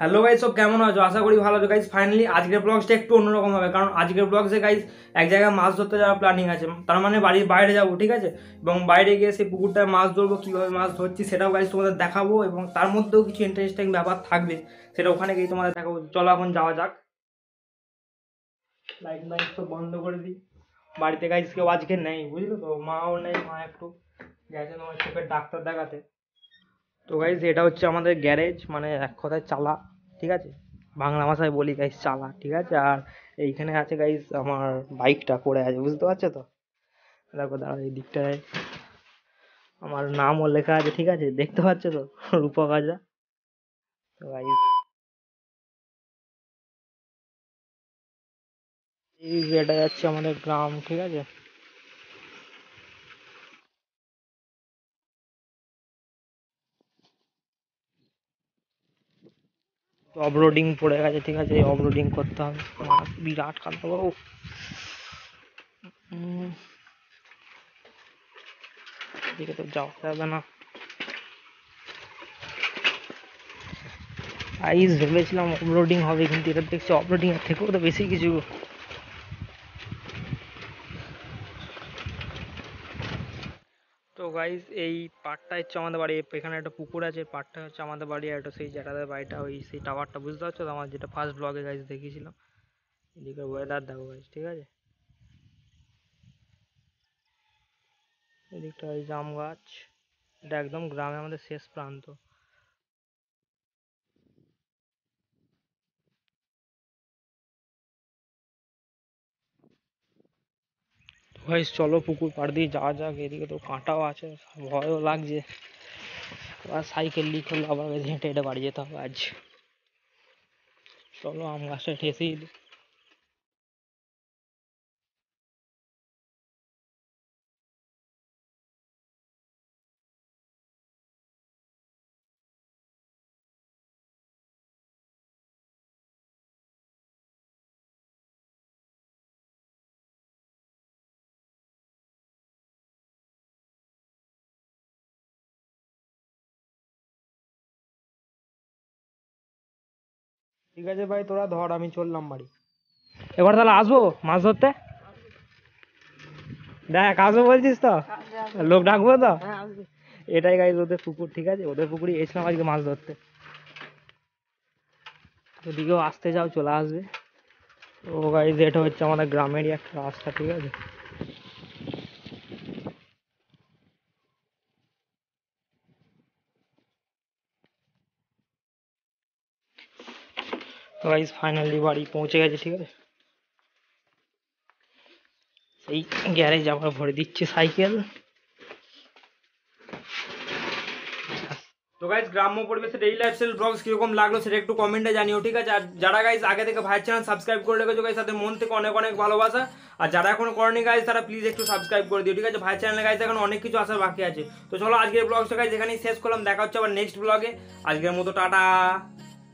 Hello guys, সব কেমন আছো? আশা করি ভালো আছো গাইজ। ফাইনালি আজকের ব্লগসটা একটু অন্যরকম হবে, কারণ আজকের ব্লগসে গাইজ এক জায়গায় মাছ ধরতে যাওয়ার প্ল্যানিং আছে। তার মানে বাড়ির বাইরে যাবো, ঠিক আছে, এবং বাইরে গিয়ে সেই পুকুরটায় মাছ ধরবো, কীভাবে মাছ ধরছি সেটাও গাইজ তোমাদের দেখাবো, এবং তার মধ্যেও কিছু ইন্টারেস্টিং ব্যাপার থাকবে, সেটা ওখানে গিয়ে তোমাদের দেখাবো। চলো এখন যাওয়া যাক। লাইট মাইট তো বন্ধ করে দিই। বাড়িতে গাইজ কেউ আজকে নেই, বুঝলো তো, মাও নেই, মা একটু গেছে তোমার চোখের ডাক্তার দেখাতে। তো গাইজ এটা হচ্ছে আমাদের গ্যারেজ, মানে এক কথায় চালা, ঠিক আছে, বাংলা ভাষায় বলি গাইজ চালা, ঠিক আছে। আর এইখানে আছে গাইজ আমার বাইকটা পড়ে আছে, বুঝতে পারছো তো। দেখো দাঁড়া, এই দিকটায় আমার নামও লেখা আছে, ঠিক আছে, দেখতে পাচ্ছ তো, রূপক হাজরা। তো গাইজ এই এটা যাচ্ছে আমাদের গ্রাম, ঠিক আছে। অফরোডিং পড়ে গেছে, ঠিক আছে, এই অফরোডিং করতে হবে, বিরাট কাদা গো। এদিকে তো যাওয়া যাবে না। আইস ভেবেছিলাম অফরোডিং হবে, কিন্তু এটা দেখছি অফরোডিং এর থেকেও তো বেশি কিছু। তো গাইজ এই পার্টটা হচ্ছে আমাদের বাড়ি, এখানে একটা পুকুর আছে, পার্টটা হচ্ছে আমাদের বাড়ি, আর একটা সেই জ্যাঠাদের বাড়িটা, ওই সেই টাওয়ারটা, বুঝতে পারছো তো, আমার যেটা ফার্স্ট ব্লগে গাইজ দেখিয়েছিলাম। এদিকে ওয়েদার দেখো গাইজ, ঠিক আছে, এদিকটা ওই জাম গাছ, এটা একদম গ্রামে আমাদের শেষ প্রান্ত। গাইজ চলো পুকুর পাড় দিয়ে যাওয়া যাক, এদিকে তো কাঁটাও আছে, ভয়ও লাগছে, আবার সাইকেল লিক হলে আবার হেঁটে হেঁটে বাড়ি যেতে হবে আজ। চলো আম গাছটা ঠেসেই দিই। ঠিক আছে ভাই, তোরা ধর, আমি চললাম বাড়ি। এবার তাহলে আসবো মাছ ধরতে, দেখ আসবো বলছিস তো, লোক ডাকবো তো। এটাই গাইজ ওদের পুকুর, ঠিক আছে, ওদের পুকুরে এসলাম আজকে মাছ ধরতে। ওদিকেও আসতে যাও, চলে আসবে। তো গাইজ এটা হচ্ছে আমাদের গ্রামেরই একটা রাস্তা, ঠিক আছে। তো গাইজ ফাইনালি বাড়ি পৌঁছে গেছে, ঠিক আছে। সেই গ্যারেজ আবার ভরে দিচ্ছে সাইকেল। তো গাইজ গ্রাম্য পরিবেশে ডেইলি লাইফস্টাইল ব্লগস কিরকম লাগলো সেটা একটু কমেন্টে জানিও, ঠিক আছে। আর যারা গাইজ আগে থেকে ভাইয়ের চ্যানেল সাবস্ক্রাইব করে রেখেছো গাইজ, তাদের মন থেকে অনেক অনেক ভালোবাসা। আর যারা এখনো করেনি গাইজ, তারা প্লিজ একটু সাবস্ক্রাইব করে দিও, ঠিক আছে। ভাইয়ের চ্যানেলে গাইজ এখন অনেক কিছু আসার বাকি আছে। তো চলো আজকের ব্লগটা গাইজ এখানেই শেষ করলাম, দেখা হচ্ছে আবার নেক্সট ব্লগে। আজকের মতো টাটা।